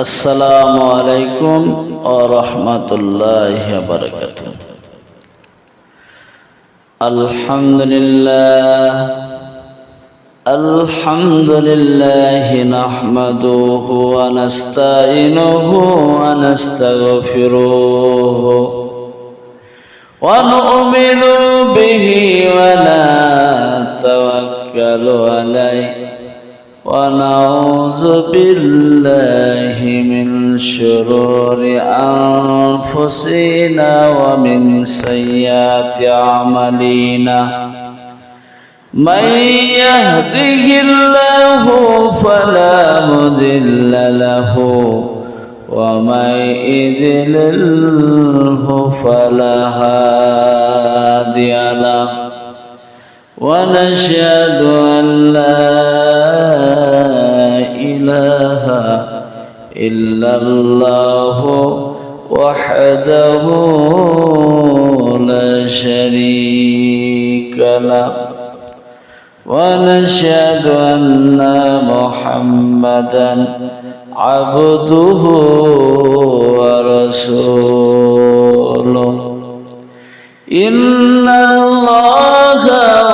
আসসালামু আলাইকুম ওয়া রাহমাতুল্লাহি ওয়া বারাকাতুহু। আলহামদুলিল্লাহি নাহমাদুহু ওয়া নাস্তাঈনুহু ওয়া নাস্তাগফিরুহু ওয়া নু'মিনু বিহি ওয়া নাতাওয়াক্কালু আলাইহি ونعوذ بالله من شرور أنفسنا ومن سيئات أعمالنا من يهده الله فلا مضل له ومن يضلل فلا هادي له ونشهد أن لا إله إلا الله وحده لا شريك له ونشهد أن محمدا عبده ورسوله إن الله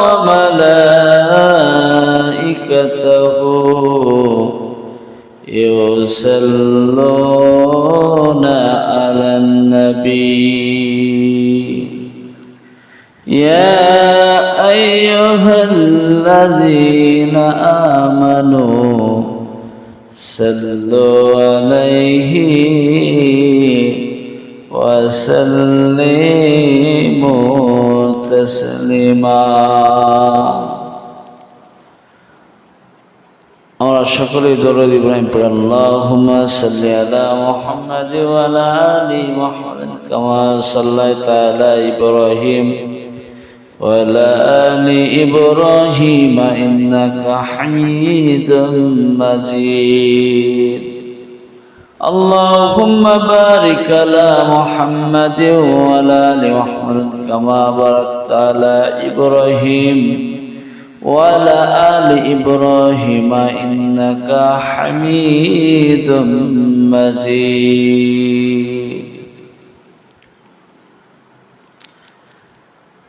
وملائكته يصلون على النبي يا أيها الذين آمنوا صلوا عليه وسلموا تسليما। আমরা সকলেই দরুদ ইব্রাহিম পড়ি। আল্লাহুম্মা সাল্লি আলা মুহাম্মাদ ওয়া আলা আলি মুহাম্মাদ কামা সাল্লাইতা আলা ইব্রাহিম ওয়া আলা আলি ইব্রাহিম ইন্নাকা হামিদুম মাজিদ। আল্লাহুম্মা বারিক আলা মুহাম্মাদ ওয়া আলা আলি মুহাম্মাদ কামা বারাকতা আলা ইব্রাহিম وعلى آل إبراهيم إنك حميد مجيد.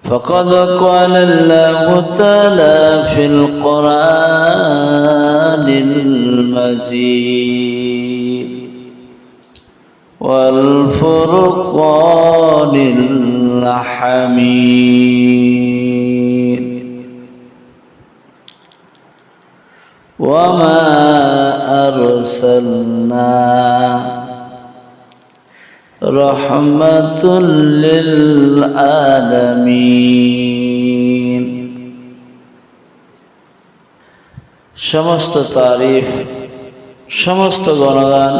فقد قال الله تعالى في القرآن المجيد والفرقان الحميد وما أرسلنا رحمة للعالمين। সমস্ত তারিফ, সমস্ত গুণগান,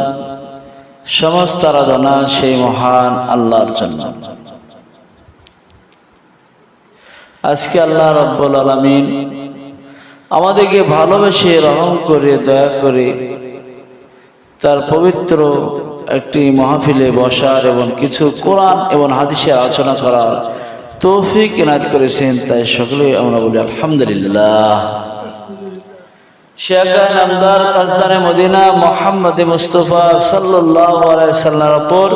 সমস্ত আরাধনা সেই মহান আল্লাহর জন্য। আজকে আল্লাহ রাব্বুল আলামিন আমাদেরকে ভালোবেসে রহম করে দয়া করে তার পবিত্র একটি মাহফিলে বসার এবং কিছু কোরআন এবং হাদিসে আলোচনা করার তৌফিক ইনায়াত করেছেন। তাই সকলেই আমরা বলি আলহামদুলিল্লাহ। শেখ নামদার তাজদারে মদিনা মুহাম্মদ মুস্তাফা সাল্লাল্লাহু আলাইহি সাল্লামের উপর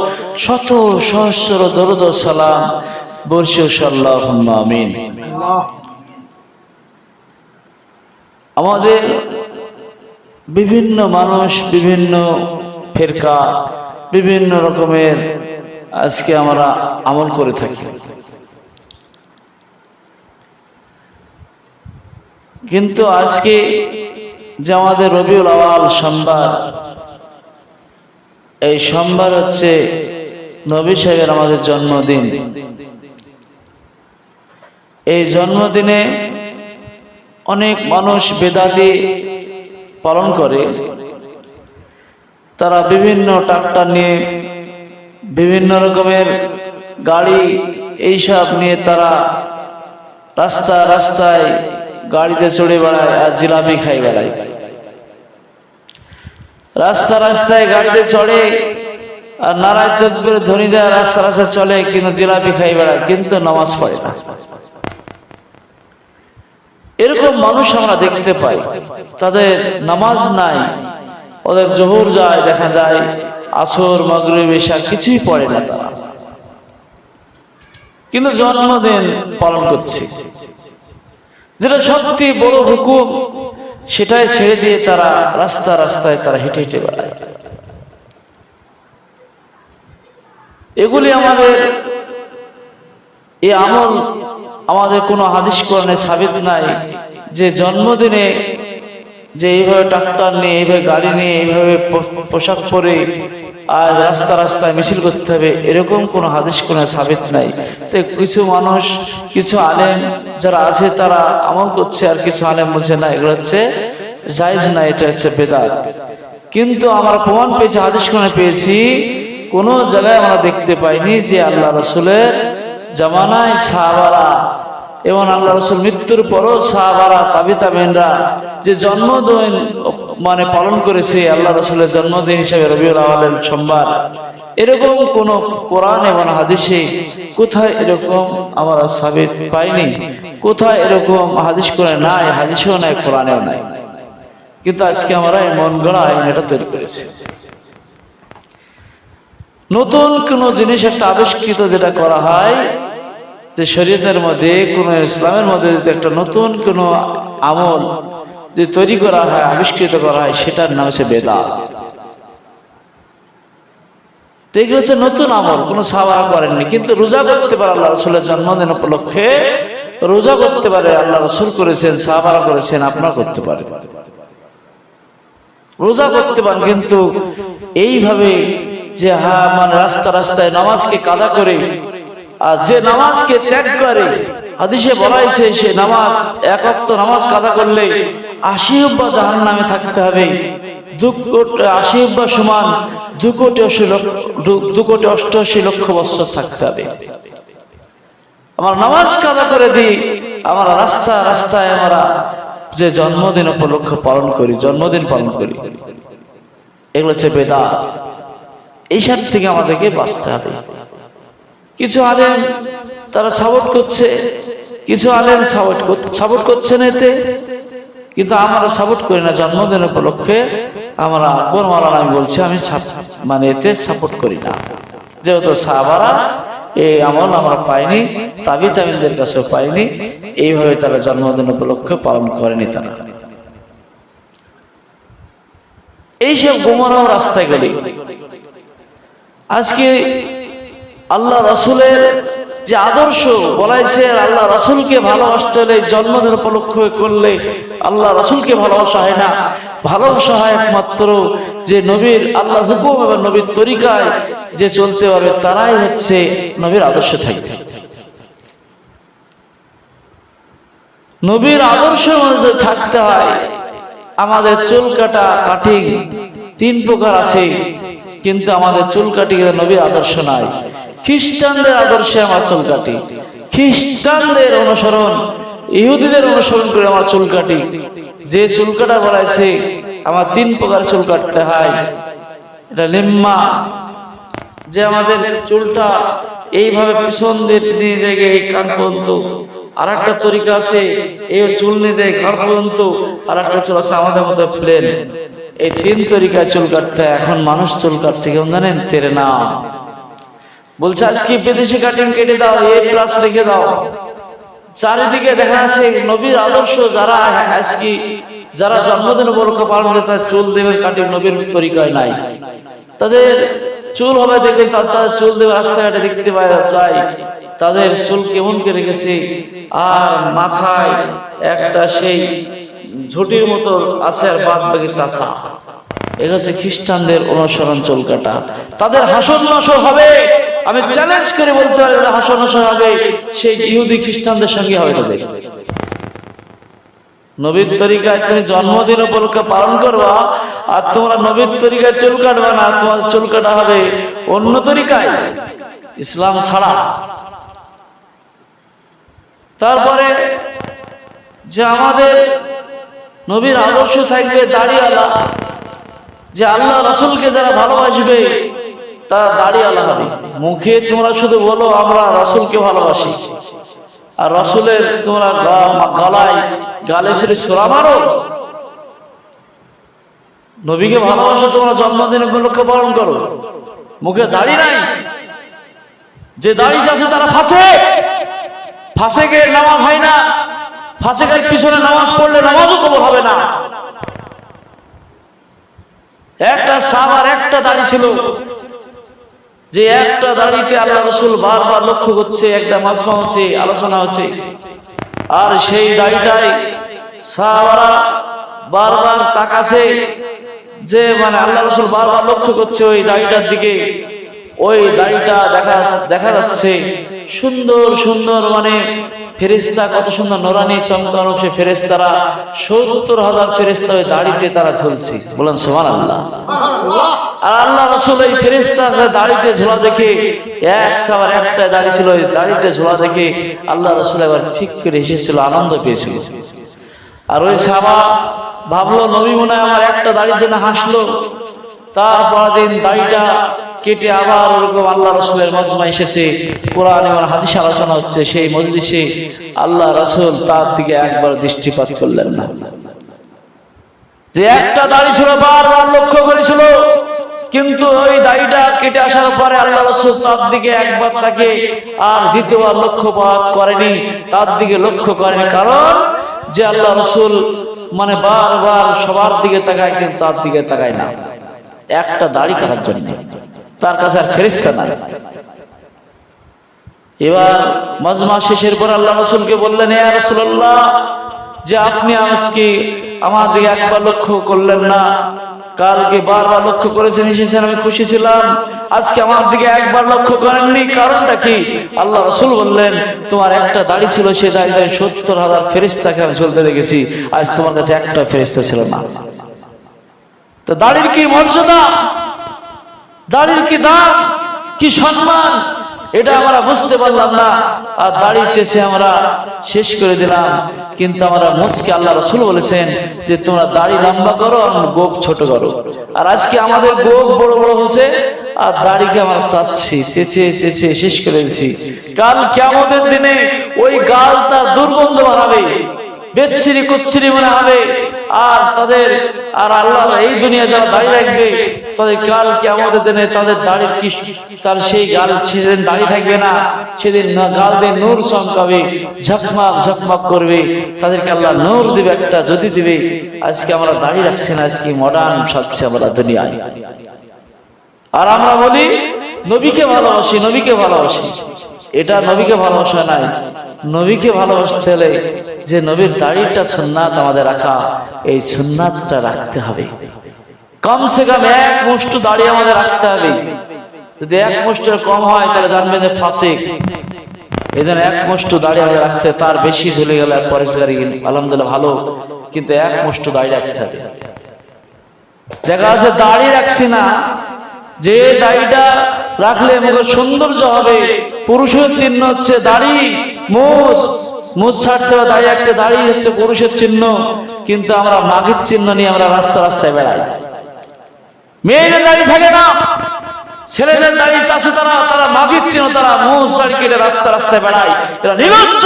শত সহস্র দরুদ ও সালাম বর্ষিত আল্লাহুম্মা আমিন। আমাদের বিভিন্ন মানুষ, বিভিন্ন ফিরকা, বিভিন্ন রকমের আজকে আমরা আমল করে থাকি, কিন্তু আজকে যে আমাদের রবিউল আউয়াল সোমবার, এই সোমবার হচ্ছে নবী সাহেবের আমাদের জন্মদিন। এই জন্মদিনে অনেক মানুষ বেদাতি পালন করে। তারা বিভিন্ন ট্রাক্টর নিয়ে, বিভিন্ন রকমের গাড়ি এইসব নিয়ে তারা রাস্তায় রাস্তায় গাড়িতে চড়ে বেড়ায় আর জিলাপি খাই বেড়ায়। রাস্তা রাস্তায় গাড়িতে চড়ে আর নারায় তাকবীর ধ্বনি দেয়, রাস্তা রাস্তায় চলে কিন্তু জিলাপি খাই বেড়ায়, কিন্তু নামাজ পড়ে না। এরকম মানুষ আমরা দেখতে পাই, তাদের নামাজ নাই ওদের জোহর যায়, দেখা যায় আসর মাগরিব এশা কিছুই পড়ে না তারা, কিন্তু জন্মদিন পালন করছে। যেটা সবচেয়ে বড় হুকুম সেটাই ছেড়ে দিয়ে তারা রাস্তায় তারা হেঁটে হেঁটে বেড়ায়। এগুলি আমাদের এই আমল আমাদের কোনো হাদিস কোরআনে সাবিত নাই যে জন্মদিনে যে এইভাবে ট্রাক্টর নিয়ে, এইভাবে গাড়ি নিয়ে, এইভাবে পোশাক পরে আজ রাস্তায় মিছিল করতে হবে, এরকম কোনো হাদিস কোরআনে সাবিত নাই। তো কিছু মানুষ, কিছু আলেম যারা আছে তারা আমল করছে, আর কিছু আলেম বলছে না এগুলো হচ্ছে জায়েজ না, এটা হচ্ছে বেদাত। কিন্তু আমরা প্রমাণ পেয়েছি, হাদিস কোরআনে পেয়েছি, কোন জায়গায় আমরা দেখতে পাইনি যে আল্লাহ রাসূলের জামানায় সাহাবারা এবং আল্লাহ রাসূল মৃত্যুর পরও সাহাবারা তাবিঈনরা যে জন্মদিন মানে পালন করেছে আল্লাহ রাসূলের জন্মদিন হিসেবে রবিউল আউয়ালের সোমবার, এরকম কোন কোরআন এবং হাদিসে কোথায় এরকম আমরা সাবিত পাইনি। কোথায় এরকম হাদিস কোরআনে নাই, হাদিসেও নাই, কোরআনেও নাই। কিন্তু আজকে আমরা এই মন গড়া আইন এটা তৈরি করেছি। নতুন কোন জিনিস একটা আবিষ্কৃত যেটা করা হয়, যে শরীয়তের মধ্যে কোন ইসলামের মধ্যে যদি একটা নতুন কোন আমল যে তৈরি করা হয়, আবিষ্কৃত করা হয়, সেটার নাম হচ্ছে বেদাত। এগুলো হচ্ছে নতুন আমল, কোন সাহাবারা করেননি। কিন্তু রোজা করতে পারে আল্লাহ রাসূলের জন্মদিন উপলক্ষে, রোজা করতে পারে, আল্লাহ রাসূল করেছেন, সাহাবারা করেছেন, আপনারা করতে পারেন, রোজা করতে পারেন। কিন্তু এইভাবে যে মানে রাস্তায় নামাজকে কাদা করে, আর যে নামাজকে ত্যাগ করে, হাদিসে বলা হয়েছে সে নামাজ, এক ওয়াক্ত নামাজ কাদা করলে 80 জাহান্নামে থাকতে হবে। 80 সমান 2,88,00,000 বছর থাকতে হবে। আমার নামাজ কাদা করে দিই, আমরা রাস্তায় আমরা যে জন্মদিন উপলক্ষ পালন করি, জন্মদিন পালন করি, এগুলো হচ্ছে বেদাত। এই সাথ থেকে আমাদেরকে বাঁচতে হবে। কিছু আলেম তারা সাপোর্ট করছে, কিছু আলেম সাপোর্ট করছে না এতে, কিন্তু আমরা সাপোর্ট করি না। জন্মদিন উপলক্ষে আমরা আকবর মাওলানা আমি বলছি, আমি মানে এতে সাপোর্ট করি না, যেহেতু সাহাবারা এই আমল আমরা পাইনি, তাবিঈনদের কাছেও পাইনি, এইভাবে তারা জন্মদিন উপলক্ষে পালন করেনি। তারা এইসব গোমরাহ রাস্তায় গেলে আজকে আল্লাহ রাসূলের যে আদর্শ বলাইছে, আল্লাহ রাসূলকে ভালোবাসতে হলে জন্মদিন উপলক্ষ করলে আল্লাহ রাসূলকে ভালোবাসা হয় না। ভালোবাসা হয় একমাত্র যে নবীর আল্লাহ হুকুম এবং নবীর তরিকায় যে চলতে পারবে, তারাই হচ্ছে নবীর আদর্শ থাকবে। নবীর আদর্শের মধ্যে থাকতে হয়। আমাদের চুল কাটা, কাটিং 3 প্রকার আছে, কিন্তু আমাদের চুল কাটি নবীর আদর্শ নাই। খ্রিস্টানদের আদর্শে আমার চুল কাটি, খ্রিস্টানদের অনুসরণ, ইহুদিদের অনুসরণ করে আমার চুল কাটি। যে চুল কাটা বলাইছে আমার 3 প্রকার চুল কাটতে হয়। এটা লিম্মা, যে আমাদের চুলটা এইভাবে পিছন দিয়ে নিয়ে যায় এই কান পর্যন্ত। আর একটা তরিকা আছে, এই চুল নিয়ে যায় ঘর পর্যন্ত। আর একটা চুল আছে আমাদের মতো প্লেন। এই 3 তরিকায় চুল কাটতে হয়। এখন মানুষ চুল কাটছে কেমন জানেন? তেরে নাম বলছে, আজকে বিদেশি কাটিং কেটে দাও, এই প্লাস রেখে দাও। চারিদিকে দেখা আছে নবীর আদর্শ যারা আজকে যারা জন্মদিন উপলক্ষে পালন করে, তার চুল দেবের কাটিং নবীর তরিকায় নাই। তাদের চুল হবে দেখবেন, তাদের চুল দেবে রাস্তাঘাটে দেখতে পাওয়া যায়। তাদের চুল কেমন করে রেখেছে, আর মাথায় একটা সেই ঝুটির মতো আছে, আর বাদ বাকি চাচা। এটা হচ্ছে খ্রিস্টানদের অনুসরণ চুল কাটা। তাদের হাসর নাসর হবে, আমি চ্যালেঞ্জ করে বলতে পারি, হাসর নাসর হবে সেই ইহুদি খ্রিস্টানদের সঙ্গে হবে তাদের। নবীর তরিকায় তুমি জন্মদিন উপলক্ষে পালন করবা, আর তোমরা নবীর তরিকায় চুল কাটবা না, তোমার চুল কাটা হবে অন্য তরিকায়, ইসলাম ছাড়া। তারপরে যে আমাদের নবীর আদর্শ থাকবে দাড়িওয়ালা, যে আল্লাহ রাসূলকে যারা ভালোবাসবে তারা দাড়িওয়ালা হবে। মুখে তোমরা শুধু বলো আমরা রাসূলকে ভালোবাসি, আর রাসূলের তোমরা গালে ছেড়ে ছোরা মারো, নবীকে ভালোবাসো, তোমরা জন্মদিন উপলক্ষে পালন করো, মুখে দাড়ি নাই। যে দাড়ি আছে তারা ফাসেকের নামাজ হয় না, ফাসেকের পিছনে নামাজ পড়লে নামাজও কবুল হবে না। একটা সাহাবার একটা দাড়ি ছিল, যে একটা দাড়িতে আল্লাহ রাসূল বারবার লক্ষ্য করছে, একটা মাজমা হচ্ছে, আলোচনা হচ্ছে, আর সেই দাড়িটাই সাহাবারা বারবার তাকাছে, যে মানে আল্লাহ রাসূল বারবার লক্ষ্য করছে ওই দাড়িটার দিকে। ওই দাড়িটা দেখা যাচ্ছে সুন্দর সুন্দর, মানে ফেরেশতা কত সুন্দর নোরানি চমকানো, সে ফেরেশতারা ৭০,০০০ ফেরেশতা ওই দাড়িতে তারা ঝুলছে। বলেন সুবহানাল্লাহ। আর আল্লাহ রাসূল এই ফেরেশতারা দাড়িতে ঝোলা দেখে, এক সাবার একটা দাড়ি ছিল, ওই দাড়িতে ঝোলা দেখে আল্লাহ রাসূল এবার ঠিক করে হেসেছিল, আনন্দ পেয়েছিল। আর ওই সাহাবা ভাবলো নবী মনে হয় আমার একটা দাড়ির জন্য হাসলো। তারপর দিন দাড়িটা কেটে আবার ওরকম আল্লাহ রাসূলের মজমা এসেছে, কোরআন এবং হাদিস আলোচনা হচ্ছে, সেই মজলিসে আল্লাহ রাসূল তার দিকে একবার দৃষ্টিপাত করলেন না। যে একটা দাড়ি ছিল বারবার লক্ষ্য করেছিল, কিন্তু ওই দাড়িটা কেটে আসার পরে আল্লাহ রাসূল তার দিকে একবার তাকে আর দ্বিতীয়বার লক্ষ্যপাত করেনি, তার দিকে লক্ষ্য করেনি। কারণ যে আল্লাহ রাসূল মানে বারবার সবার দিকে তাকায়, কিন্তু তার দিকে তাকায় না, একটা দাড়ি কাটার জন্য। তার কাছে আর ফেরেশতা নাই। এবার মাজমা শেষের পর আল্লাহ রাসূলকে বললেন, ইয়া রাসূলুল্লাহ, যে আপনি আজকে আমার দিকে একবার লক্ষ্য করলেন না, কালকে বারবার লক্ষ্য করেছেন, এসেছেন, আমি খুশি ছিলাম, আজকে আমার দিকে একবার লক্ষ্য করেননি, কারণটা কি? আল্লাহ রাসূল বললেন, তোমার একটা দাড়ি ছিল, সে দাড়িতে ৭০,০০০ ফেরেশতাকে আমি চলতে দেখেছি, আজ তোমার কাছে একটা ফেরেশতা ছিল না। তো দাড়ির কি মর্যাদা, দাড়ির কি দাম, কি সম্মান, এটা আমরা বুঝতে পারলাম না। আর দাড়ি চেষে আমরা শেষ করে দিলাম। কিন্তু আমরা মুসকে আল্লাহ রাসূল বলেছেন যে তোমরা দাড়ি লম্বা করো আর গোপ ছোট করো। আর আজকে আমাদের গোপ বড় বড় হচ্ছে আর দাড়িকে আমরা চাচ্ছি, চেঁচে চেঁচে শেষ করে দিচ্ছি। কাল কিয়ামতের দিনে ওই গাল তার দুর্গন্ধ বাড়াবে, বেচ্ছিরি কুচ্ছিরি মনে হবে। আর তাদের আর আল্লাহ এই দুনিয়া যারা দাড়ি রাখবে, তাদের কাল কিয়ামতের দিনে তাদের দাড়ির কি, তার সেই গাল সেদিন দাড়ি থাকবে না, সেদিন গাল দিয়ে নূর চমকাবে, ঝকমক ঝকমক করবে, তাদেরকে আল্লাহ নূর দিবে, একটা জ্যোতি দিবে। আজকে আমরা দাড়ি রাখছি না, আজকে মডার্ন সাজছে আমরা দুনিয়ায়। আর আমরা বলি নবীকে ভালোবাসি, নবীকে ভালোবাসি। এটা নবীকে ভালোবাসা নাই। নবীকে ভালোবাসতে হলে যে নবীর দাড়িটা সুন্নাত আমাদের রাখা, এই সুন্নাতটা রাখতে হবে। কমসে কম এক মুষ্টি দাড়ি আমাদের রাখতে হবে। যদি এক মুষ্টির কম হয় তাহলে জানবে যে ফাসিক। এই জন্য এক মুষ্টি দাড়ি আমাদের রাখতে, তার বেশি ঝুলে গেলে পরেশগারি আলহামদুলিল্লাহ ভালো, কিন্তু এক মুষ্টি দাড়ি রাখতে হবে। দেখা আছে দাড়ি রাখছি না, যে দাড়িটা রাখলে মুখের সৌন্দর্য হবে, পুরুষের চিহ্ন হচ্ছে দাড়ি, মুছ ছাড়তে হবে, দাড়ি রাখতে, দাড়ি হচ্ছে পুরুষের চিহ্ন। কিন্তু আমরা মাগির চিহ্ন নিয়ে আমরা রাস্তায় বেড়াই। মেয়েদের দাড়ি থাকে না, ছেলেদের দাড়ি চাষে তারা মাগির চিহ্ন, তারা মুছ দাড়ি কেটে রাস্তায় বেড়ায়। এরা নির্লজ্জ,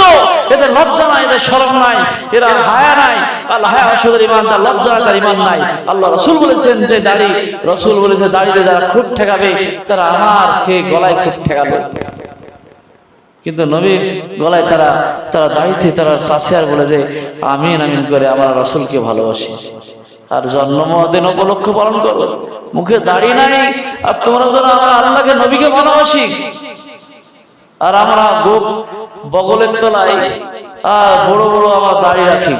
এদের লজ্জা নাই, এদের শরম নাই, এরা হায়া নাই। আল্লাহ হায়া আসলে ঈমান, যার লজ্জা তার ঈমান নাই। আল্লাহ রাসূল বলেছেন যে দাড়ি, রাসূল বলেছে দাড়িতে যারা খুঁট ঠেকাবে তারা আমার খেয়ে গলায় খুঁট ঠেকাবে। কিন্তু নবীর গলায় তারা দাড়িতে তারা চাষে আর বলে যে আমিন আমিন করে আমরা রাসূলকে ভালোবাসি। আর জন্মদিন উপলক্ষ পালন করো, মুখে দাড়ি নাই, আর তোমরা ধরো আমরা আল্লাহকে নবীকে ভালোবাসি, আর আমরা গোপ বগলের তলায় আর বড় বড় আমরা দাড়ি রাখি।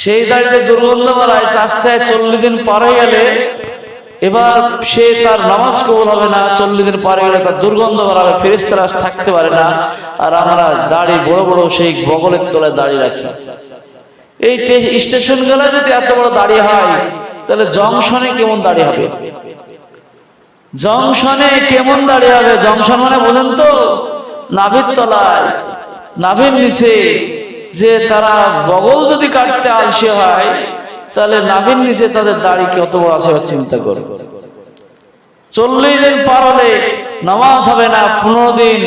সেই দাড়িতে দুর্গন্ধ বাড়ায়, চাষতে 40 দিন পার হয়ে গেলে এবার সে তার নামাজ কবুল হবে না। 40 দিন পার হয়ে গেলে তার দুর্গন্ধ বাড়াবে, ফেরেশতারা থাকতে পারে না। আর আমরা দাড়ি বড় বড় সেই বগলের তলায় দাড়ি রাখি। এই স্টেশন গুলো যদি এত বড় দাড়ি হয়, তাহলে জংশনে কেমন দাড়ি হবে? জংশনে কেমন দাড়ি হবে? জংশন মানে বোঝেন তো, নাভির তলায়, নাভির নিচে। যে তারা বগল যদি কাটতে আলসে হয়, তাহলে নাভির নিচে তাদের দাড়ি কত বড় আছে চিন্তা করো। 40 দিন পার হলে নামাজ হবে না, 15 দিন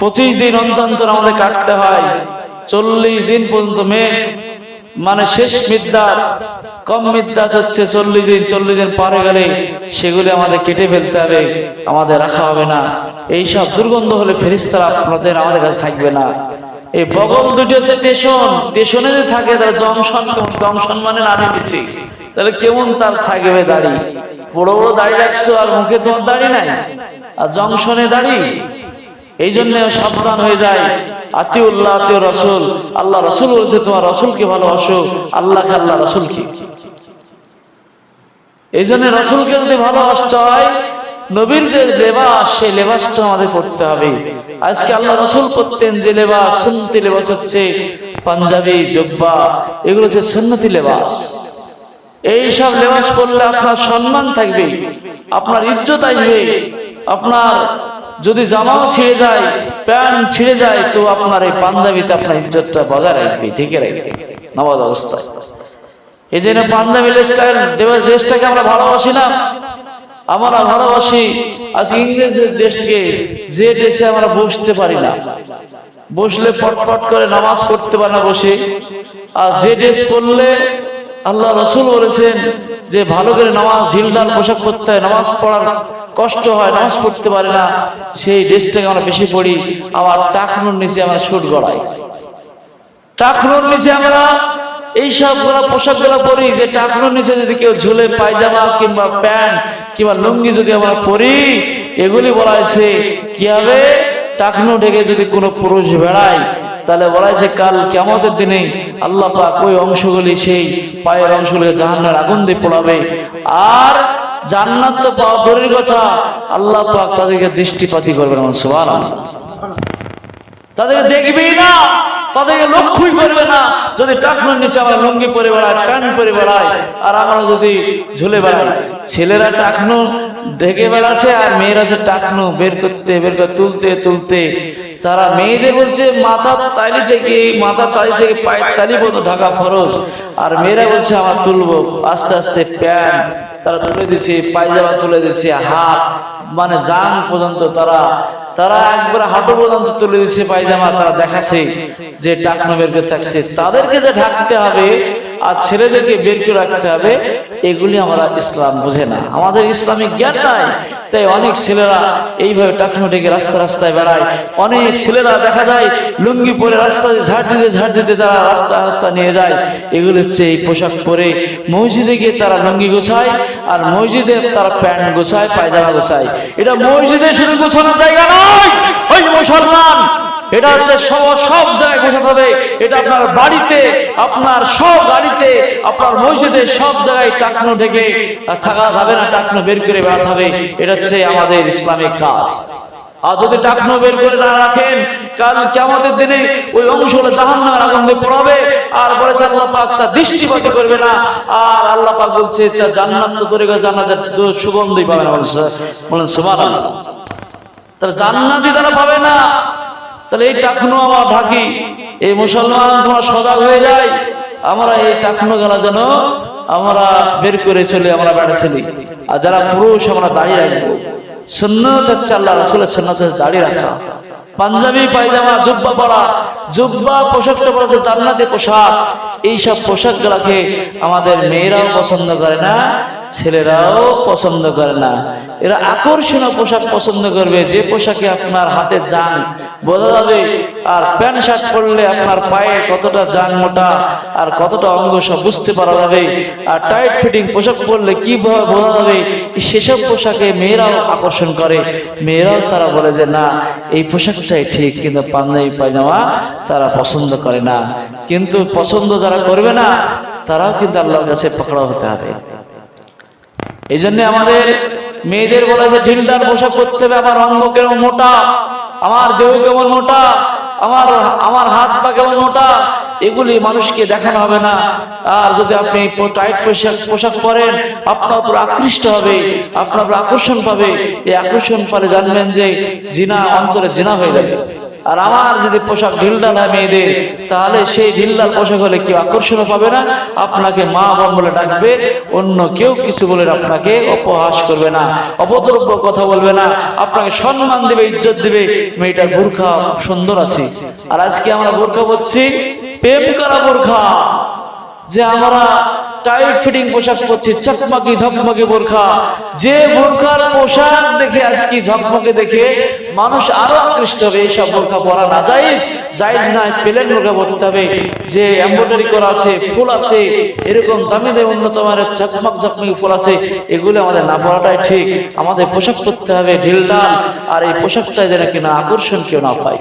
25 দিন অন্তর আমাদের কাটতে হয়। 40 দিন পর্যন্ত মানে শেষ মিদ্দাত, কম মিদ্দাত হচ্ছে 40 দিন, 40 দিন পারে গেলে সেগুলি আমাদের কেটে ফেলতে হবে, আমাদের রাখা হবে না। এইসব দুর্গন্ধ হলে ফেরেশতারা আপনাদের আমাদের কাছে থাকবে না। এই বগল দুটি হচ্ছে স্টেশন, স্টেশনে যদি থাকে তাহলে জংশন, জংশন মানে নামে পিছি, তাহলে কেমন তার থাকবে দাড়ি, বড় বড় দাড়ি রাখছো আর মুখে তোমার দাড়ি নাই, আর জংশনে দাড়ি। এই জন্য সাবধান হয়ে যায়। আতিউল্লাহ আতিউর রাসূল, আল্লাহ রাসূল বলছে তোমার রাসূলকে ভালোবাসো, আল্লাহকে আল্লাহ রাসূলকে। এই জন্য রাসূলকে যদি ভালোবাসতে হয়, নবীর যে লেবাস সেই লেবাসটা আমাদের পড়তে হবে। আজকে আল্লাহ রাসূল পড়তেন যে লেবাস, সুন্নতি লেবাস হচ্ছে পাঞ্জাবি, জুব্বা, এগুলো হচ্ছে সুন্নতি লেবাস। এই সব লেবাস পরলে আপনার সম্মান থাকবে, আপনার ইজ্জত আসবে। আপনার যদি জামাও ছিঁড়ে যায়, প্যান্ট ছিঁড়ে যায়, তো আপনার এই পাঞ্জাবিতে আপনার ইজ্জতটা বজায় রাখবে, ঠিকই রাখবে নামাজ অবস্থায়। এই জন্য পাঞ্জাবি দেশটাকে আমরা ভালোবাসি না, আমরা ভালোবাসি আজ ইংরেজের দেশকে, যে দেশে আমরা বসতে পারি না, বসলে পটপট করে নামাজ পড়তে পারে না বসে। আর যে দেশ পড়লে আল্লাহ রাসূল বলেছেন যে ভালো করে নামাজ, ঢিলঢাল পোশাক পরতে হয়, নামাজ পড়ার কষ্ট হয়, নামাজ পড়তে পারে না, সেই দেশটাকে আমরা বেশি পড়ি। আবার টাকনুর নিচে আমরা সুট গড়াই, টাকনুর নিচে আমরা এইসব পোশাক গুলা পরি যে টাকনুর নিচে যদি কেউ ঝুলে পায়জামা কিংবা প্যান্ট কিংবা লুঙ্গি যদি আমরা পরি, এগুলি বলা হয়েছে কি হবে, টাকনু ঢেকে যদি কোনো পুরুষ বেড়ায় তাহলে বলা হয়েছে কাল কিয়ামতের দিনে আল্লাহ পাক ওই অংশগুলি, সেই পায়ের অংশগুলি জাহান্নামের আগুন দিয়ে পোড়াবে। আর জান্নাত তো পাওয়া দূরের কথা, আল্লাহ পাক তাদেরকে দৃষ্টিপাতি করবেন, সুবহানাল্লাহ। তাদেরকে দেখবেই না, তাদেরকে লক্ষ্যই করবে না। যদি টাকনুর নিচে আমরা লুঙ্গি পরে বেড়াই, প্যান্ট পরে বেড়াই, আর আমরা যদি ঝুলে বেড়াই, ছেলেরা টাকনু ঢেকে বেড়াচ্ছে আর মেয়েরা যে টাকনু বের করতে তুলতে তুলতে, তারা মেয়েদের বলছে মাথা তালি থেকে, মাথা চালি থেকে পায়ের তালি পর্যন্ত ঢাকা ফরজ, আর মেয়েরা বলছে আমার তুলবো। আস্তে আস্তে প্যান্ট তারা তুলে দিছে, পায়জামা তুলে দিছে, হাত মানে জান পর্যন্ত তারা একবার হাঁটু পর্যন্ত তুলে দিচ্ছে পায়জামা। তারা দেখাচ্ছে যে টাকনু বের করে থাকছে। তাদেরকে যে ঢাকতে হবে আর ছেলেদেরকে বের করে রাখতে হবে, এগুলি আমরা ইসলাম বুঝে না, আমাদের ইসলামিক জ্ঞান নাই। তাই অনেক ছেলেরা এইভাবে টাকনু ঢেকে রাস্তায় বেড়ায়। অনেক ছেলেরা দেখা যায় লুঙ্গি পরে রাস্তায় ঝাড় দিতে তারা রাস্তা নিয়ে যায়। এগুলো হচ্ছে এই পোশাক পরে মসজিদে গিয়ে তারা লুঙ্গি গোছায়, আর মসজিদে তারা প্যান্ট গোছায়, পায়জামা গোছায়। এটা মসজিদে শুধু গোছানোর জায়গা নয়, ওই মুসলমান, এটা হচ্ছে সব জায়গায় গোছাতে হবে। এটা আপনার বাড়িতে, আপনার সব গাড়িতে, আপনার মসজিদে, সব জায়গায় টাকনু ঢেকে থাকা যাবে না, টাকনু বের করে বেড়াতে হবে। এটা হচ্ছে আমাদের ইসলামিক কাজ। আর যদি টাকনু বের করে না রাখেন, কাল কিয়ামতের দিনে ওই অংশগুলো জাহান্নামের আগুন দিয়ে পোড়াবে। আর বলেছে আল্লাহ পাক তা দৃষ্টিপাত করবে না। আর আল্লাহ পাক বলছে জান্নাত তো দূরে গেছে, জান্নাতের সুগন্ধই পাবে না। বলেন সুবহানাল্লাহ। তাহলে জান্নাতই তারা পাবে না। তাহলে এই টাকনু আমরা ঢাকি। এই মুসলমান তোমরা সজাগ হয়ে যায়, আমরা এই টাকনু গেলা যেন আমরা বের করে চলে আমরা বেড়ে চলি। আর যারা পুরুষ আমরা দাঁড়িয়ে রাখবো। সুন্নাত হচ্ছে আল্লাহ রাসূলের সুন্নাত হচ্ছে দাঁড়িয়ে রাখা। পাঞ্জাবি, পায়জামা, জুব্বা পরা, জুব্বা পোশাকটা পরা হচ্ছে জান্নাতি পোশাক। এইসব পোশাক গুলাকে আমাদের মেয়েরাও পছন্দ করে না, ছেলেরাও পছন্দ করে না। এরা আকর্ষণীয় পোশাক পছন্দ করবে, যে পোশাকে আপনার হাতে জান বোঝা যাবে। আর প্যান্ট শার্ট পরলে আপনার পায়ে কতটা জান মোটা আর কতটা অঙ্গ সব বুঝতে পারা যাবে। আর টাইট ফিটিং পোশাক পরলে কিভাবে বোঝা যাবে, সেসব পোশাকে মেয়েরাও আকর্ষণ করে। মেয়েরাও তারা বলে যে না, এই পোশাকটাই ঠিক, কিন্তু পাঞ্জাবি পায়জামা তারা পছন্দ করে না। কিন্তু পছন্দ যারা করবে না, তারাও কিন্তু আল্লাহর কাছে পকড়া হতে হবে। এই জন্য আমাদের মেয়েদের বলা যে ঢিলঢাল পোশাক করতে হবে। আমার অঙ্গ কেমন মোটা, আমার দেহ কেমন মোটা, আমার হাত পা কেমন মোটা, এগুলি মানুষকে দেখানো হবে না। আর যদি আপনি টাইট পোশাক পরেন, আপনার উপর আকৃষ্ট হবে, আপনার উপর আকর্ষণ পাবে। এই আকর্ষণ পালে জানবেন যে জিনা, অন্তরে জিনা হয়ে যাবে। আর আমার যদি পোশাক ঢিলঢাল হয় মেয়েদের, তাহলে সেই ঢিলঢাল পোশাক হলে কেউ আকর্ষণ পাবে না, আপনাকে মা বোন বলে ডাকবে, অন্য কেউ কিছু বলে আপনাকে অপহাস করবে না, অপদ্রব্য কথা বলবে না, আপনাকে সম্মান দিবে, ইজ্জত দিবে। মেয়েটার বোরখা সুন্দর আছে। আর আজকে আমরা বোরখা পরছি প্রেম করা বোরখা, যে আমরা টাইট ফিটিং পোশাক পরছি, চকমকি ঝকমকে বোরখা, যে বোরখার পোশাক দেখে আজকে ঝকমকে দেখে মানুষ আরো আকৃষ্ট হবে। এইসব বোরখা পরা না জায়েজ, জায়েজ না, প্লেন বোরখা পরতে হবে, যে এমব্রয়ডারি করা আছে, ফুল আছে, এরকম দামি দামি উন্নত মানের চকমক ঝকমকি ফুল আছে, এগুলো আমাদের না পরাটাই ঠিক। আমাদের পোশাক পরতে হবে ঢিলঢাল, আর এই পোশাকটা যেন কিনা আকর্ষণ কেউ না পায়।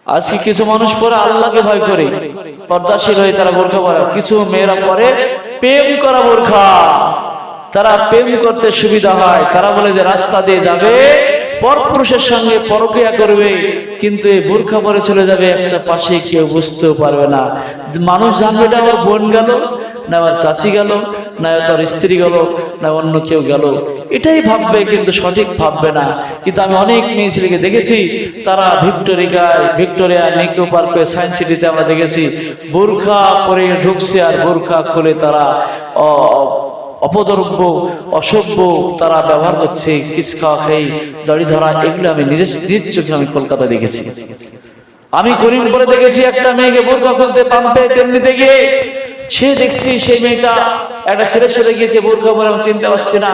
আজকে কিছু মানুষ পরে আল্লাহকে ভয় করে পর্দাশীল হয়ে তারা বোরখা পরে, কিছু মেয়েরা পরে প্রেম করা বোরখা। তারা প্রেম করতে সুবিধা হয়, তারা বলে যে রাস্তা দিয়ে যাবে, পরপুরুষের সঙ্গে পরক্রিয়া করবে, কিন্তু এই বোরখা পরে চলে যাবে একটা পাশে, কেউ বুঝতেও পারবে না। মানুষ জানবে এটা আমার বোন গেল, না আমার চাচি গেল, না তার স্ত্রী গেল, না অন্য কেউ গেল, এটাই ভাববে, কিন্তু সঠিক ভাববে না। কিন্তু আমি অনেক মেয়ে ছেলেকে দেখেছি, তারা ভিক্টোরিয়া নিকো পার্কে, সায়েন্স সিটিতে আমরা দেখেছি বোরখা পরে ঢুকছে, আর বোরখা খুলে তারা অপদ্রব্য অসভ্য তারা ব্যবহার করছে, কিস খাওয়া খাই, জড়ি ধরা, এগুলো আমি নিজ চোখে আমি কলকাতা দেখেছি। আমি করিমপুরে দেখেছি একটা মেয়েকে বোরখা খুলতে পাম্পে তেল নিতে গিয়ে, সে দেখছি সেই মেয়েটা একটা ছেলের সাথে গিয়েছে বোরখা পরে, আমি চিনতে পারছি না,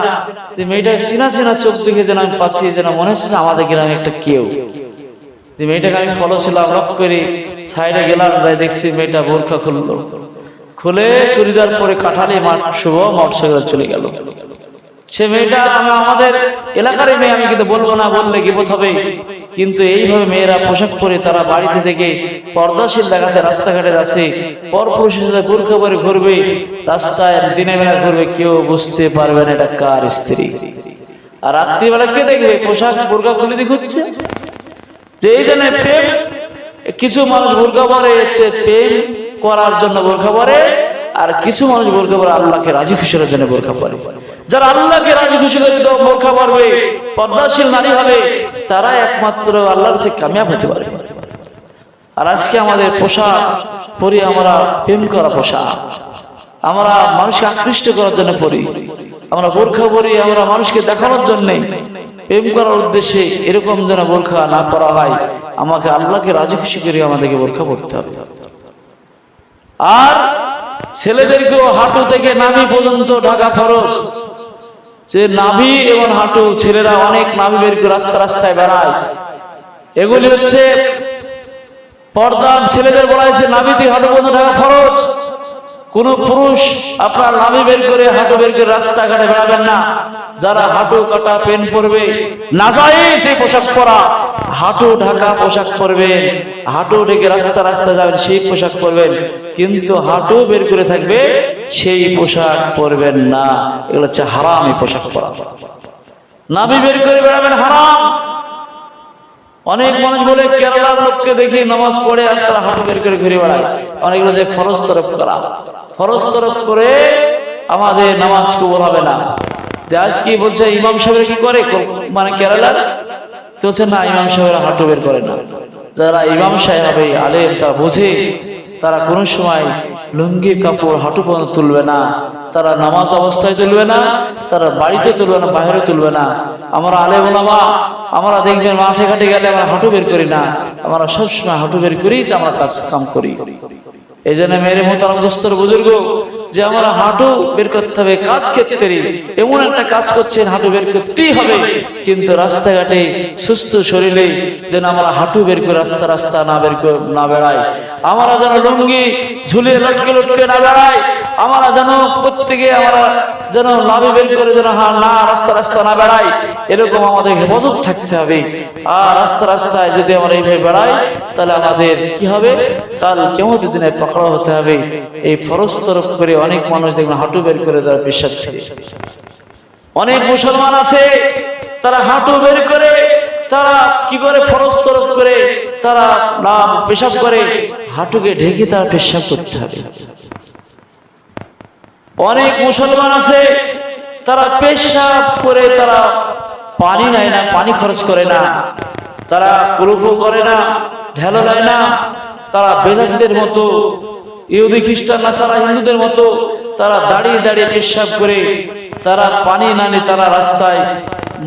মেয়েটা চিনা চেনা চোখ দেখে যেন আমি পাচ্ছি, যেন মনে হচ্ছে না আমাদের গ্রামে একটা কেউ। মেয়েটাকে আমি ফলো ছিলাম, লক করে সাইডে গেলাম, যাই দেখছি মেয়েটা বোরখা খুললো, খুলে চুড়িদার পরে কাঠালি মাঠ শুভ মোটরসাইকেল চলে গেল। সে মেয়েটা আমাদের এলাকার মেয়ে, আমি কিন্তু বলবো না, বললে গিবত হবে। কিন্তু এইভাবে মেয়েরা পোশাক পরে তারা বাড়িতে থেকে পর্দাশীল দেখাচ্ছে, রাস্তাঘাটে আছে, পরপুরুষের সাথে বোরখা পরে ঘুরবে, রাস্তায় দিনের বেলা ঘুরবে, কেউ বুঝতে পারবে না এটা কার স্ত্রী। আর রাত্রিবেলা কে দেখবে পোশাক বোরখা খুলে দিয়ে ঘুরছে। যে এই জন্য প্রেম, কিছু মানুষ বোরখা পরে প্রেম করার জন্য বোরখা পরে, আর কিছু মানুষ বোরখা পরে আল্লাহকে রাজি খুশি করার জন্য বোরখা পরে। যারা আল্লাহকে রাজি খুশি করে বোরখা পরবে, পর্দাশীল নারী হবে, তারা একমাত্র আল্লাহর কাছে কামিয়াব হতে পারে। আর আজকে আমাদের পোশাক পরি আমরা প্রেম করা পোশাক, আমরা মানুষকে আকৃষ্ট করার জন্য পরি, আমরা বোরখা পরি আমরা মানুষকে দেখানোর জন্য, প্রেম করার উদ্দেশ্যে এরকম যেন বোরখা না করা হয়। আমাকে আল্লাহকে রাজি খুশি করে আমাদেরকে বোরখা পরতে হবে। আর ছেলেদেরকেও হাঁটু থেকে নাভি পর্যন্ত ঢাকা ফরজ, যে নাভি এবং হাঁটু, ছেলেরা অনেক নাভি বের করে রাস্তায় বেড়ায়, এগুলি হচ্ছে পর্দা। ছেলেদের বলা হয়েছে নাভি থেকে হাঁটু পর্যন্ত ঢাকা ফরজ। কোন পুরুষ আপনার নাভি বের করে হাঁটু বের করে রাস্তাঘাটে বেড়াবেন না। যারা হাঁটু কাটা প্যান্ট পরবে, নাজায়েজ এই পোশাক পরা, হাঁটু ঢাকা পোশাক পরবেন, হাঁটু ঢেকে রাস্তা যাবেন সেই পোশাক পরবেন, কিন্তু হাঁটু বের করে থাকবে সেই পোশাক পরবেন না। এগুলো হচ্ছে হারাম এই পোশাক পরা। নাভি বের করে বেড়াবেন হারাম। অনেক মানুষ বলে কেরালার লোককে দেখি নামাজ পড়ে আর তারা হাঁটু বের করে ঘুরে বেড়ায়, অনেকগুলো যে ফরজ তরফ করা, ফরজ তরফ করে আমাদের নামাজ কবুল হবে না। আজ কি বলছে ইমাম সাহেব কি করে, মানে কেরালার তো হচ্ছে না, ইমাম সাহেবরা হাঁটু বের করে না। যারা ইমাম সাহেব হবে আলেম, তারা বোঝে, তারা কোন সময় লুঙ্গির কাপড় হাঁটু পর্যন্ত তুলবে না, তারা নামাজ অবস্থায় তুলবে না, তারা বাড়িতে তুলবে না, বাইরে তুলবে না। আমরা আলেম ওলামা, আমরা দেখবেন মাঠে ঘাটে গেলে আমরা হাঁটু বের করি না, আমরা সবসময় হাঁটু বের করি, আমরা কাজ কাম করি। এই জন্য মেরে মোহতারাম দোস্তর বুজুর্গ, যে আমরা হাঁটু বের করতে হবে কাজ ক্ষেত্রে, এমন একটা কাজ করছেন হাঁটু বের করতেই হবে, কিন্তু রাস্তাঘাটে সুস্থ শরীরে যেন আমরা হাঁটু বের করে রাস্তা না বেড়াই, আমরা যেন লুঙ্গি ঝুলিয়ে লটকে না বেড়াই, আমরা যেন প্রত্যেকে আমরা যেন নাভি বের করে যেন না রাস্তা না বেড়াই, এরকম আমাদের হেফাজত থাকতে হবে। আর রাস্তায় যদি আমরা এইভাবে বেড়াই, তাহলে আমাদের কি হবে, কাল কিয়ামতের দিনে পাকড়াও হতে হবে। এই ফরজ তরফ করে অনেক মানুষ দেখবেন হাঁটু বের করে তারা পেশাব ছেড়ে। অনেক মুসলমান আছে তারা হাঁটু বের করে, তারা কি করে ফরজ তরফ করে তারা পেশাব করে, হাঁটুকে ঢেকে তারা পেশাব করতে হবে। অনেক মুসলমান আছে তারা পেশাব করে তারা পানি নেয় না, পানি খরচ করে না, তারা কুলুফু করে না, ঢেলো দেয় না, তারা বেদাতীদের মতো, ইহুদি খ্রিস্টান নাসারা হিন্দুদের মতো তারা দাঁড়িয়ে পেশাব করে, তারা পানি না নিয়ে তারা রাস্তায়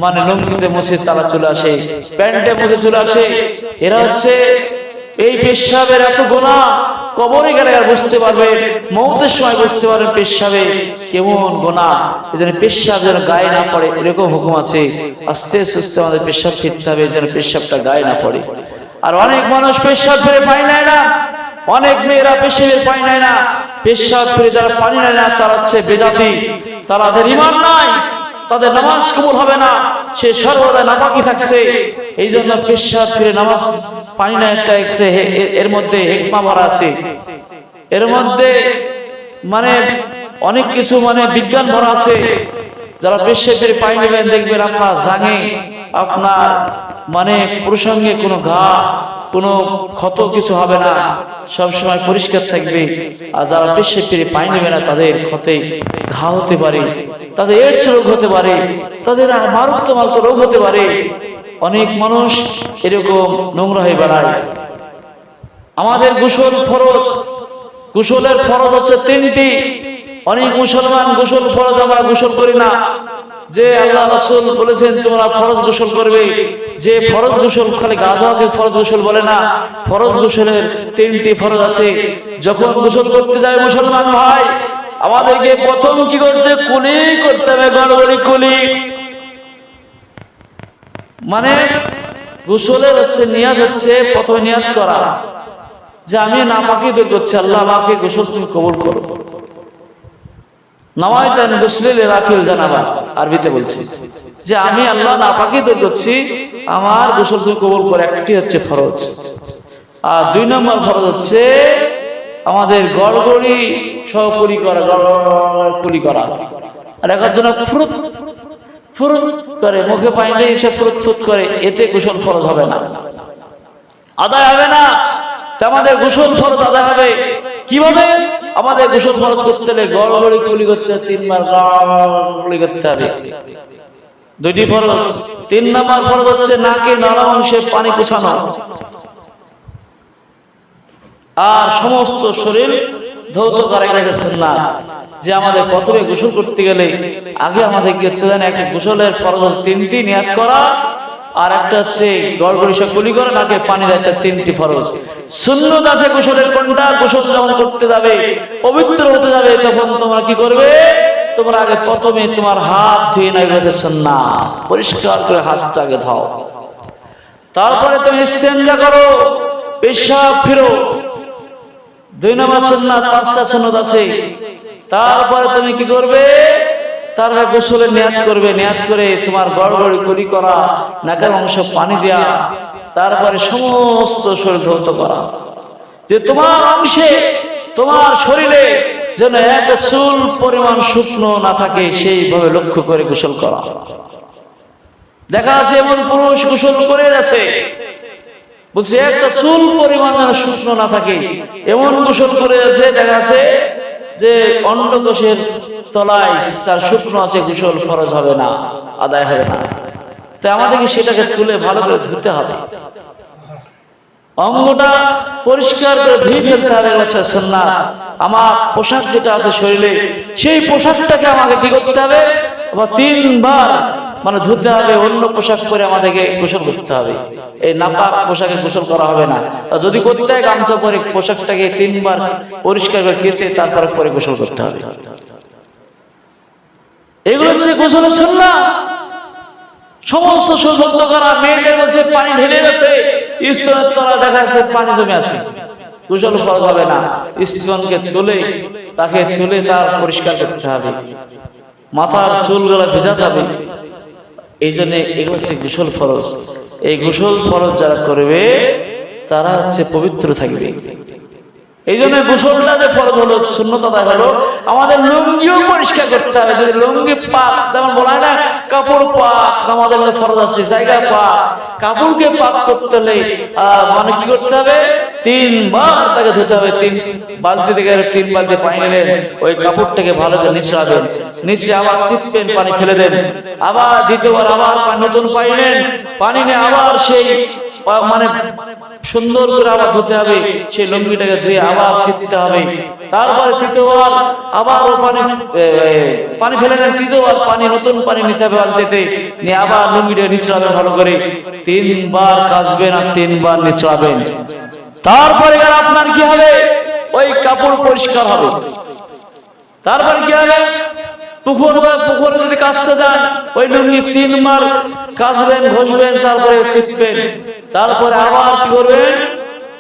মানে লুঙ্গিতে মুছে তারা চলে আসে, প্যান্টে মুছে চলে আসে। এরা হচ্ছে এই পেশাবের এত গুনাহ, কবরে গেলে আর বুঝতে পারবেন, মওতের সময় বুঝতে পারবেন পেশাবে কেমন গুনাহ। এজন্য পেশাব যেন গায়ে না পড়ে, এরকম হুকুম আছে। আস্তে আস্তে আমাদের পেশাব ফিরতে হবে যেন পেশাবটা গায়ে না পড়ে। আর অনেক মানুষ পেশাব ফিরে পানি নেয় না, অনেক মেয়েরা পেশাবের পানি নেয় না। পেশাব ফিরে যারা পানি নেয় না তারা হচ্ছে বেজাতি, তাদের ঈমান নাই, তাদের নামাজ কবুল হবে না, সে সর্বদা নাপাকি থাকছে। এই জন্য পেশাব ফিরে নামাজ পানি নেয় একটা এর মধ্যে হিকমা ভরা আছে, এর মধ্যে মানে অনেক কিছু মানে বিজ্ঞান ভরা আছে। যারা পেশাব ফিরে পানি নেবেন দেখবেন আপনার জাঙে আপনার মানে প্রসঙ্গে কোনো ঘা কোনো ক্ষত কিছু হবে না, সবসময় পরিষ্কার থাকবে। আর যারা পেশাব ফিরে পানি নেবে না তাদের ক্ষতে ঘা হতে পারে, তাদের এইডস রোগ হতে পারে, তাদের মারাত্মক রোগ হতে পারে। অনেক মানুষ এরকম নোংরা হয়ে বেড়ায়। আমাদের গোসল ফরজ, গোসলের ফরজ হচ্ছে 3টি। অনেক মুসলমান গোসল ফরজ আমরা গোসল করি না, যে আল্লাহ রাসূল বলেছেন তোমরা ফরজ গোসল করবে, যে ফরজ গোসল খালি গা ধোয়াকে ফরজ গোসল বলে না। ফরজ গোসলের 3টি ফরজ আছে। যখন গোসল করতে যায় মুসলমান ভাই, আমাদেরকে প্রথম কি করতে, কুলি করতে হবে, গড়গড়ি কুলি। মানে গোসলের হচ্ছে নিয়াত হচ্ছে প্রথমে নিয়াত করা যে আমি নাপাকি দূর করছি, আল্লাহ আমাকে গোসল তুমি কবুল করো। নাওয়াইতান গুসলিল রাফিল জানাবা, আরবিতে বলছি যে আমি আল্লাহ নাপাকি দূর করছি, আমার গোসল তুমি কবুল করো। একটি হচ্ছে ফরজ। আর 2 নম্বর ফরজ হচ্ছে আমাদের গড়গড়ি সহকুলি করা, গড়গড়ি করা। আর একজন ফুরুত ফুরুত করে মুখে পানি দিয়ে এসে ফুরুত ফুরুত করে, এতে গোসল ফরজ হবে না, আদায় হবে না। আমাদের গোসল ফরজ আদায় হবে কিভাবে? আমাদের গোসল ফরজ করতে হলে গড়গড়ি কুলি করতে হবে, 3 বার গড়গড়ি করতে হবে, 2টি ফরজ। 3 নম্বর ফরজ হচ্ছে নাকে নরম অংশে পানি পৌঁছানো, আর সমস্ত শরীর ধৌত করা গেছে সুন্নাত। যে আমাদের প্রথমে গোসল করতে গেলে আগে আমাদের কি করতে জানেন, একটা গোসলের ফরজ 3টি নিয়াত করা, আর একটা হচ্ছে গড়গড়ি কুলি করা, নাকে পানি যাচ্ছে, 3টি ফরজ। সুন্নাত আছে গোসলের কোনটা? গোসল যখন করতে যাবে, পবিত্র হতে যাবে, তখন তোমরা কি করবে? তোমরা আগে প্রথমে তোমার হাত ধুয়ে নেবে, সুন্নাত, পরিষ্কার করে হাতটা আগে ধোও। তারপরে তুমি ইস্তেঞ্জা করো, পেশাব ফিরো, 2 নম্বর সুন্নাত। 5টা সুন্নাত আছে। তারপরে তুমি কি করবে? তারপরে গোসলের নিয়াত করবে, নিয়াত করে তোমার গড়গড়ি কুলি করা, নাকের অংশ পানি দেয়া, তারপরে সমস্ত শরীর ধৌত করা, যে তোমার অংশে তোমার শরীরে যেন একটা চুল পরিমাণ শুকনো না থাকে, সেইভাবে লক্ষ্য করে গোসল করা। দেখা আছে এমন পুরুষ গোসল করে আছে, বলছে একটা চুল পরিমাণ যেন শুকনো না থাকে, এমন গোসল করে আছে, দেখা আছে যে অন্ডকোষের তলায় তার শুকনো আছে, গোসল ফরজ হবে না, আদায় হবে না। তাই আমাদেরকে সেটাকে তুলে ভালো করে ধুতে হবে, অঙ্গটা পরিষ্কার করে ধুয়ে ফেলতে হবে। সুন্নাত। আমার পোশাক যেটা আছে শরীরে, সেই পোশাকটাকে আমাকে কি করতে হবে? 3 বার মানে ধুতে হবে, অন্য পোশাক পরে আমাদেরকে গোসল করতে হবে। এই নাপাক পোশাকে গোসল করা হবে না। যদি করতে হয় গামছা পরে পোশাকটাকে 3 বার পরিষ্কার করে কেচে তারপরে পরে গোসল করতে হবে। এগুলো হচ্ছে গোসলের সুন্নাত। সমস্ত সুগন্ধ করা, মেয়েদের বলছে পানি ঢেলে গেছে, স্তনের তলা দেখা যাচ্ছে পানি জমে আছে, গোসল ফরজ হবে না। স্তনকে তুলে তাকে তুলে তার পরিষ্কার করতে হবে, মাথার চুলগুলো ভেজা যাবে। এই জন্য এগুলো হচ্ছে গোসল ফরজ। এই গোসল ফরজ যারা করবে তারা হচ্ছে পবিত্র থাকবে। এই জন্য গোসলটা যে ফরজ হলো, সুন্নাত আদায় হলো, আমাদের লুঙ্গিও পরিষ্কার করতে হবে। যদি লুঙ্গি পাক, যেমন বলা হয় না কাপড় পাক, আমাদের মধ্যে ফরজ আছে, জায়গা পাক, কাপড়কে পাক করতে হলে মানে কি করতে হবে? 3 বার তাকে ধুতে হবে। 3 বালতি থেকে 3 বালতি পানি নিলেন, ওই কাপড়টাকে ভালো করে নিচড়াবেন, নিচে আবার চিপবেন, পানি ফেলে দেন, আবার দ্বিতীয়বার আবার নতুন পানি নেন, পানি নিয়ে আবার সেই মানে সুন্দর করে আবার ধুতে হবে, সেই লুঙ্গিটাকে ধুয়ে আবার চিপতে হবে। তারপরে তৃতীয়বার আবার পানি ফেলে দেন, তৃতীয়বার পানি নতুন পানি নিতে হবে বালতিতে, নিয়ে আবার লুঙ্গিটাকে নিচড়াবেন ভালো করে। 3 বার কাচবেন আর 3 বার নিচড়াবেন। তারপরে আপনার কি হবে? ওই কাপড় পরিষ্কার হবে। তারপর কি হবে? পুকুরে যদি কাচতে যান, ওই লুঙ্গি 3 বার কাচবেন, ঘষবেন, তারপরে চিপবেন, তারপরে আবার কি করবেন?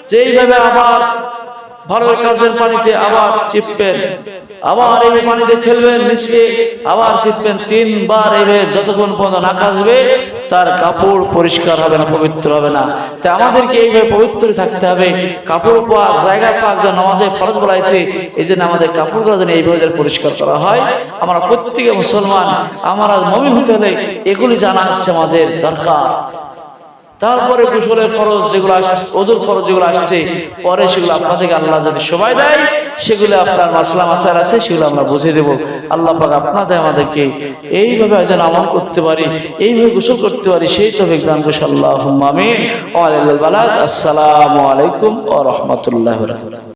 যেইভাবে আবার ভালো কাচবেন পানিতে, আবার চিপবেন, আবার এই পানিতে ফেলবেন, মিশিয়ে আবার চিপবেন, 3 বার এইভাবে যতক্ষণ পর্যন্ত না কাচবে তার কাপড় পরিষ্কার হবে না, পবিত্র হবে না। তাই আমাদেরকে এইভাবে পবিত্র থাকতে হবে। কাপড় পাক, জায়গা পাক, যা নামাজের ফরজ বলা হয়েছে, এই জন্য আমাদের কাপড়গুলো যেন এইভাবে পরিষ্কার করা হয়। আমরা প্রত্যেকে মুসলমান, আমরা মুমিন হতে হলে এগুলি জানা হচ্ছে আমাদের দরকার। তারপরে গোসলের ফরজ যেগুলো আসছে, ওযুর ফরজ যেগুলো আসছে, পরে সেগুলো আপনাদেরকে আল্লাহ যদি সময় দেয়, সেগুলো আপনার মাসলা মাসাল আছে, সেগুলো আমরা বুঝিয়ে দেবো। আল্লাহ পাক আপনাদের আমাদেরকে এইভাবে যেন আমল করতে পারি, এইভাবে গোসল করতে পারি, সেই তৌফিক দান করুন। আল্লাহুম্মা আমিন। ওয়া আলাইকুম আসসালামু আলাইকুম ওয়া রাহমাতুল্লাহি ওয়া বারাকাতুহু।